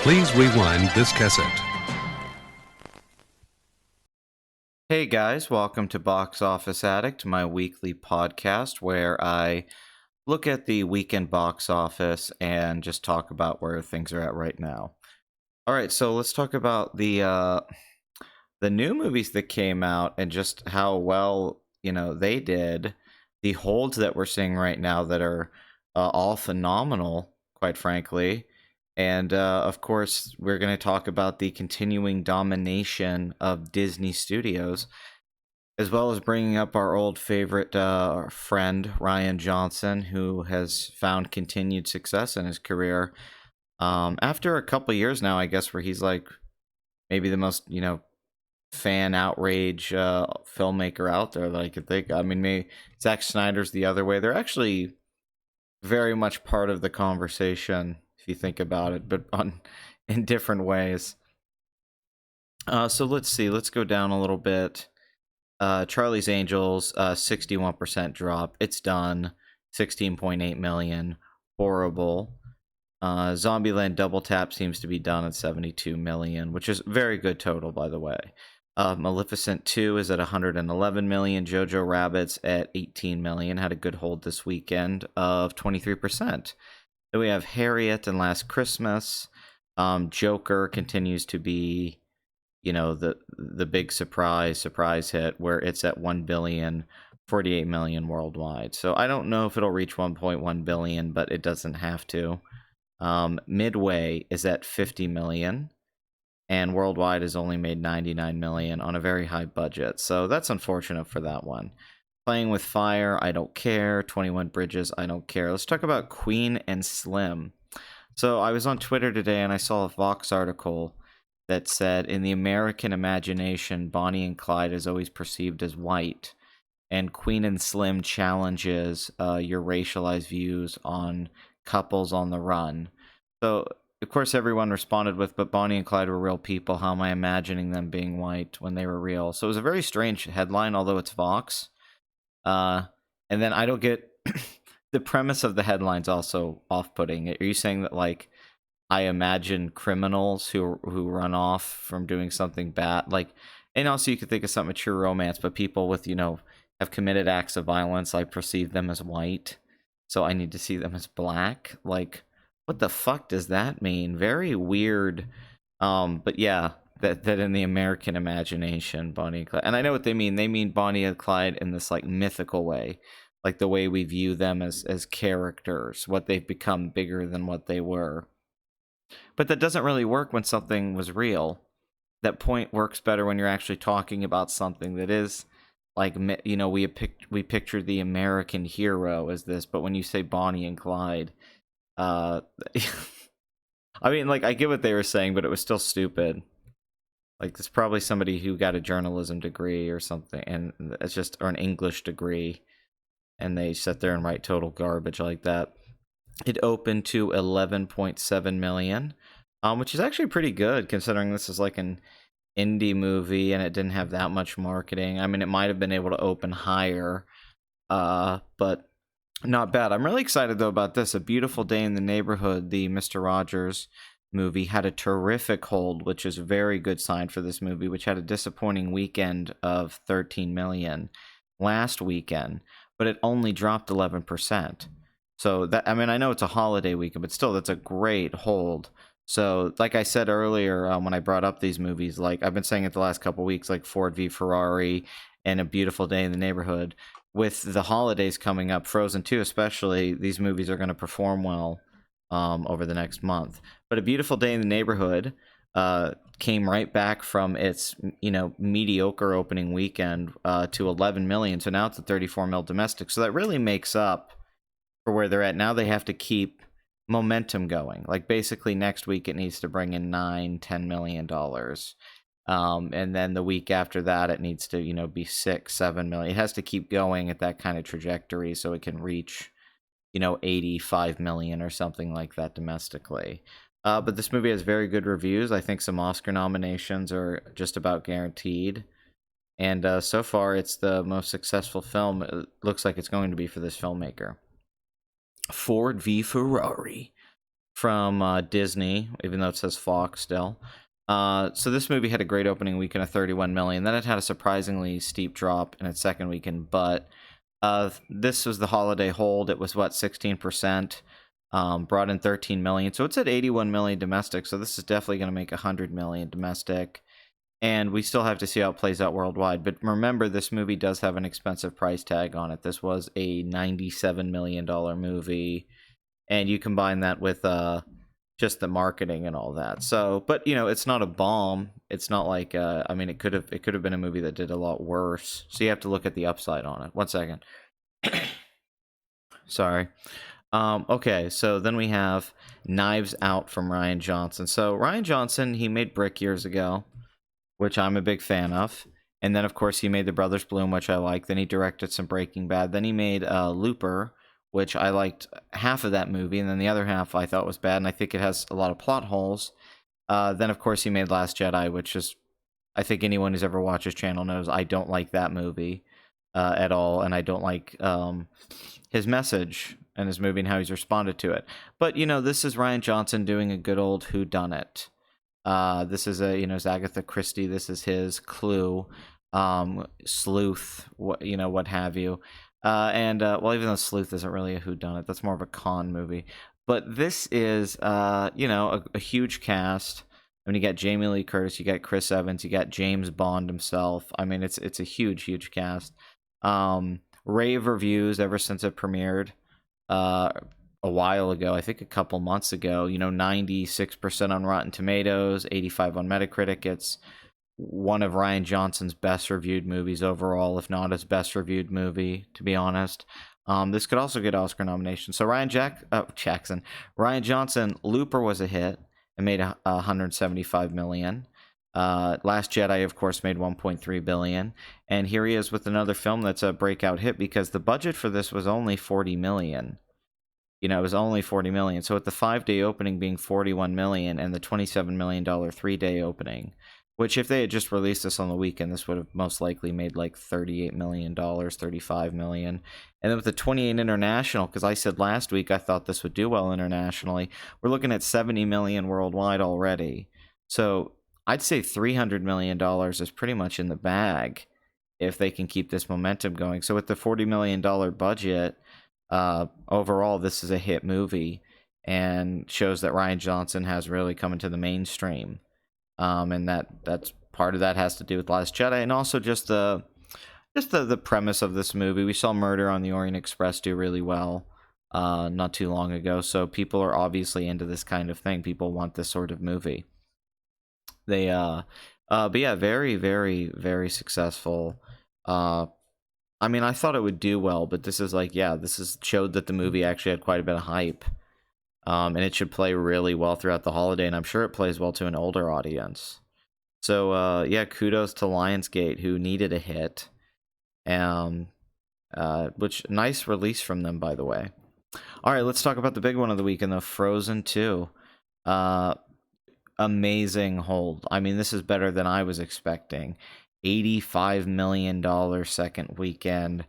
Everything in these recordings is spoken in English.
Please rewind this cassette. Hey guys, welcome to Box Office Addict, my weekly podcast where I look at the weekend box office and just talk about where things are at right now. All right, so let's talk about the new movies that came out and just how well, they did. The holds that we're seeing right now that are all phenomenal, quite frankly. And of course, we're going to talk about the continuing domination of Disney Studios, as well as bringing up our old favorite friend, Ryan Johnson, who has found continued success in his career. After a couple years now, I guess, where he's like maybe the most, fan outrage filmmaker out there that I could think. I mean, maybe Zack Snyder's the other way. They're actually very much part of the conversation if you think about it, but on in different ways. So let's see. Let's go down a little bit. Charlie's Angels, 61% drop. It's done. 16.8 million. Horrible. Zombieland Double Tap seems to be done at 72 million, which is very good total, by the way. Maleficent 2 is at 111 million. Jojo Rabbit's at 18 million. Had a good hold this weekend of 23%. Then we have Harriet and Last Christmas. Joker continues to be, the big surprise hit where it's at 1 billion, 48 million worldwide. So I don't know if it'll reach 1.1 billion, but it doesn't have to. Midway is at 50 million, and worldwide has only made 99 million on a very high budget. So that's unfortunate for that one. Playing with Fire, I don't care. 21 Bridges, I don't care. Let's talk about Queen and Slim. So I was on Twitter today and I saw a Vox article that said, in the American imagination, Bonnie and Clyde is always perceived as white, and Queen and Slim challenges your racialized views on couples on the run. So, of course, everyone responded with, but Bonnie and Clyde were real people. How am I imagining them being white when they were real? So it was a very strange headline, although it's Vox. And then I don't get the premise of the headline's also off-putting. Are you saying that, like, I imagine criminals who run off from doing something bad, like, and also you could think of something true romance, but people with have committed acts of violence, I perceive them as white, so I need to see them as black. Like, what the fuck does that mean? Very weird. But yeah, that in the American imagination, Bonnie and Clyde, and I know what they mean. They mean Bonnie and Clyde in this like mythical way, like the way we view them as characters, what they've become bigger than what they were. But that doesn't really work when something was real. That point works better when you're actually talking about something that is like, we picture the American hero as this, but when you say Bonnie and Clyde, I mean, like, I get what they were saying, but it was still stupid. Like, there's probably somebody who got a journalism degree or something, and it's just, or an English degree, and they sit there and write total garbage like that. It opened to 11.7 million, which is actually pretty good considering this is like an indie movie and it didn't have that much marketing. I mean, it might have been able to open higher, but not bad. I'm really excited though about this. A Beautiful Day in the Neighborhood, the Mr. Rogers movie, had a terrific hold, which is a very good sign for this movie, which had a disappointing weekend of 13 million last weekend, but it only dropped 11%. So that, I mean, I know it's a holiday weekend, but still, that's a great hold. So, like I said earlier, when I brought up these movies, like I've been saying it the last couple weeks, like Ford v Ferrari and A Beautiful Day in the Neighborhood, with the holidays coming up, Frozen 2 especially, these movies are going to perform well over the next month. But A Beautiful Day in the Neighborhood came right back from its mediocre opening weekend to 11 million. So now it's a 34 mil domestic. So that really makes up for where they're at. Now they have to keep momentum going. Like, basically next week it needs to bring in $9-10 million. And then the week after that it needs to be 6-7 million. It has to keep going at that kind of trajectory so it can reach 85 million or something like that domestically. But this movie has very good reviews. I think some Oscar nominations are just about guaranteed, and so far it's the most successful film it looks like it's going to be for this filmmaker. Ford v Ferrari. from Disney, even though it says Fox still. So this movie had a great opening weekend of 31 million. Then it had a surprisingly steep drop in its second weekend, but this was the holiday hold. It was what, 16%, brought in 13 million. So it's at 81 million domestic. So this is definitely going to make 100 million domestic. And we still have to see how it plays out worldwide. But remember, this movie does have an expensive price tag on it. This was a $97 million movie. And you combine that with just the marketing and all that. So, but it's not a bomb. It's not like I mean, it could have been a movie that did a lot worse. So you have to look at the upside on it. One second. Sorry. Okay, so then we have Knives Out from Rian Johnson. So Rian Johnson, he made Brick years ago, which I'm a big fan of. And then, of course, he made The Brothers Bloom, which I like. Then he directed some Breaking Bad. Then he made Looper, which I liked half of that movie. And then the other half I thought was bad. And I think it has a lot of plot holes. Then, of course, he made Last Jedi, which is, I think anyone who's ever watched his channel knows I don't like that movie at all. And I don't like his message and his movie and how he's responded to it. But, this is Rian Johnson doing a good old whodunit. This is his Agatha Christie. This is his Clue, Sleuth, what have you. Well, even though Sleuth isn't really a whodunit, that's more of a con movie. But this is, a huge cast. I mean, you got Jamie Lee Curtis, you got Chris Evans, you got James Bond himself. I mean, it's a huge cast. Rave reviews ever since it premiered. A while ago, I think a couple months ago, 96% on Rotten Tomatoes, 85 on Metacritic. It's one of Rian Johnson's best reviewed movies overall, if not his best reviewed movie, to be honest. This could also get Oscar nomination. So Ryan Johnson, Looper was a hit and made 175 million. Last Jedi, of course, made 1.3 billion, and here he is with another film that's a breakout hit because the budget for this was only 40 million. It was only 40 million. So with the 5-day opening being 41 million and the $27 million 3-day opening, which if they had just released this on the weekend, this would have most likely made like $38 million, 35 million. And then with the 28 international, because I said last week I thought this would do well internationally, we're looking at 70 million worldwide already. So I'd say $300 million is pretty much in the bag if they can keep this momentum going. So with the $40 million budget, overall, this is a hit movie and shows that Rian Johnson has really come into the mainstream. And that's part of that has to do with Last Jedi, and also just the premise of this movie. We saw Murder on the Orient Express do really well not too long ago, so people are obviously into this kind of thing. People want this sort of movie. They but yeah, very, very, very successful. I mean, I thought it would do well, but this is like, yeah, this is showed that the movie actually had quite a bit of hype. And it should play really well throughout the holiday, and I'm sure it plays well to an older audience. So, yeah, kudos to Lionsgate, who needed a hit. Which, nice release from them, by the way. All right, let's talk about the big one of the weekend, though, Frozen 2. Amazing hold. I mean, this is better than I was expecting. $85 million second weekend,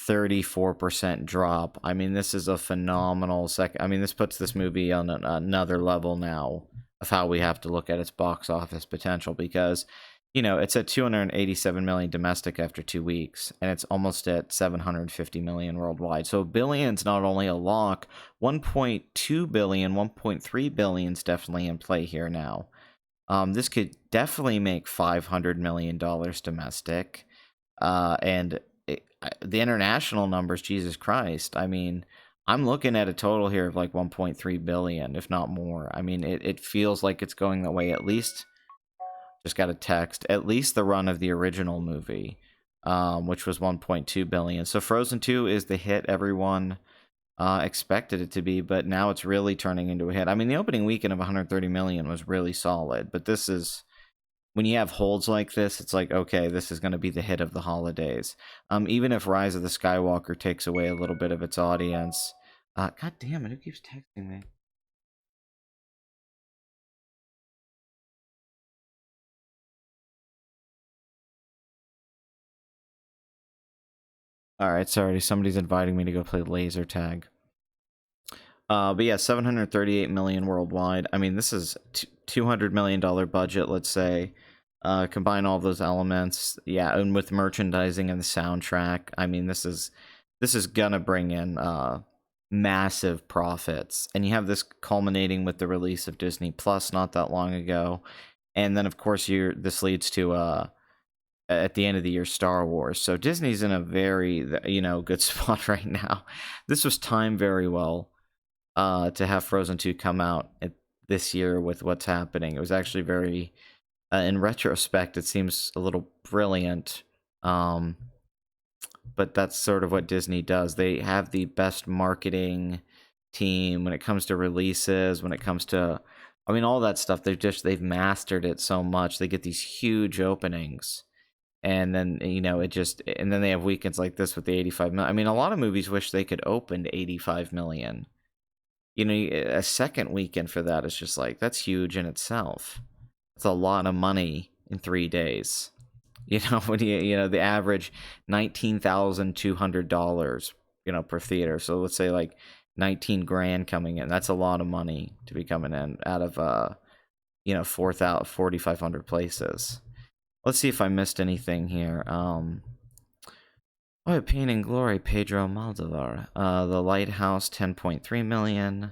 34% drop. I mean, this is a phenomenal second. I mean, this puts this movie on another level now of how we have to look at its box office potential, because it's at 287 million domestic after 2 weeks, and it's almost at 750 million worldwide. So billion's not only a lock, 1.2 billion, 1.3 billion's definitely in play here now. This could definitely make $500 million domestic. And the international numbers, Jesus Christ. I mean, I'm looking at a total here of like 1.3 billion, if not more. I mean, it feels like it's going that way, at least. Just got a text, at least the run of the original movie, which was 1.2 billion. So Frozen 2 is the hit everyone expected it to be, but now it's really turning into a hit. I mean, the opening weekend of 130 million was really solid, but this is, when you have holds like this, it's like, okay, this is going to be the hit of the holidays. Even if Rise of the Skywalker takes away a little bit of its audience. God damn it, who keeps texting me? All right, sorry, somebody's inviting me to go play laser tag. But yeah, 738 million worldwide. I mean, this is $200 million budget, let's say. Combine all of those elements, yeah, and with merchandising and the soundtrack. I mean, this is gonna bring in massive profits, and you have this culminating with the release of Disney Plus not that long ago, and then of course this leads to at the end of the year Star Wars. So Disney's in a very good spot right now. This was timed very well to have Frozen 2 come out this year with what's happening. It was actually very, in retrospect, it seems a little brilliant. But that's sort of what Disney does. They have the best marketing team when it comes to releases, when it comes to, I mean, all that stuff. They've mastered it so much. They get these huge openings. And then and then they have weekends like this with the 85 million. I mean, a lot of movies wish they could open to 85 million. A second weekend for that is just like, that's huge in itself. It's a lot of money in 3 days. When the average $19,200, per theater. So let's say like 19 grand coming in. That's a lot of money to be coming in out of 4,500 places. Let's see if I missed anything here. Pain and Glory, Pedro Maldavar. The Lighthouse, 10.3 million.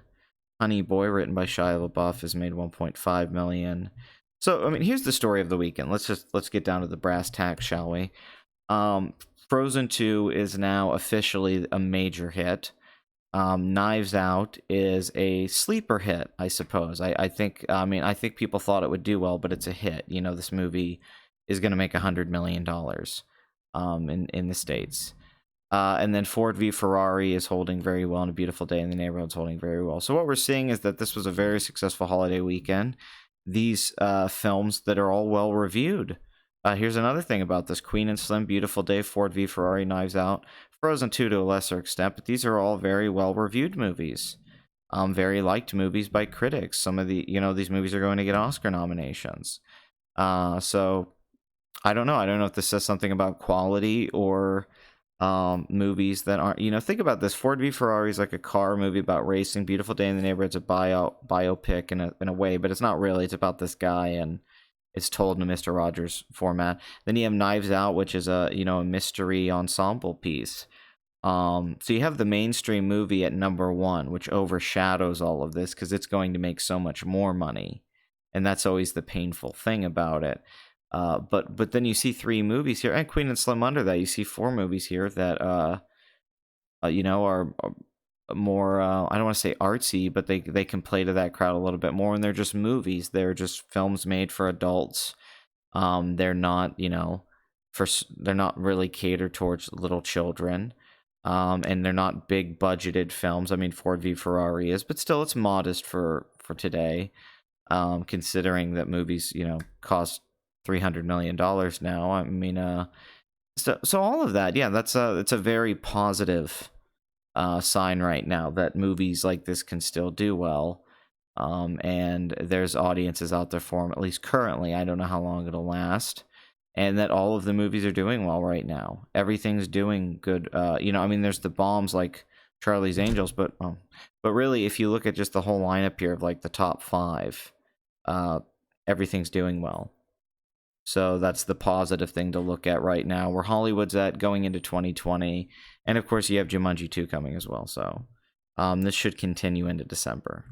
Honey Boy, written by Shia LaBeouf, has made 1.5 million. So, I mean, here's the story of the weekend. Let's get down to the brass tacks, shall we? Frozen 2 is now officially a major hit. Knives Out is a sleeper hit, I suppose. I think people thought it would do well, but it's a hit. This movie is going to make $100 million in the States. And then Ford v Ferrari is holding very well, and A Beautiful Day in the Neighborhood is holding very well. So what we're seeing is that this was a very successful holiday weekend. These films that are all well reviewed. Here's another thing about this: Queen and Slim, Beautiful Day, Ford v Ferrari, Knives Out, Frozen 2 to a lesser extent, but these are all very well reviewed movies. Very liked movies by critics. Some of these movies are going to get Oscar nominations. So I don't know. I don't know if this says something about quality or movies that aren't, think about this. Ford v Ferrari is like a car movie about racing. Beautiful Day in the Neighborhood's a biopic in a way, but it's not really. It's about this guy, and it's told in a Mr. Rogers format. Then you have Knives Out, which is a mystery ensemble piece. So you have the mainstream movie at number one, which overshadows all of this because it's going to make so much more money, and that's always the painful thing about it. But then you see three movies here, and Queen and Slim under that. You see four movies here that are more, I don't want to say artsy, but they can play to that crowd a little bit more, and they're just movies. They're just films made for adults. They're not they're not really catered towards little children. And they're not big budgeted films. I mean, Ford v Ferrari is, but still it's modest for today. Considering that movies cost $300 million now. I mean, so all of that, yeah, it's a very positive sign right now that movies like this can still do well. And there's audiences out there for them, at least currently. I don't know how long it'll last. And that all of the movies are doing well right now. Everything's doing good. I mean, there's the bombs like Charlie's Angels, but really, if you look at just the whole lineup here of like the top five, everything's doing well. So that's the positive thing to look at right now, where Hollywood's at going into 2020. And of course, you have Jumanji 2 coming as well. So this should continue into December.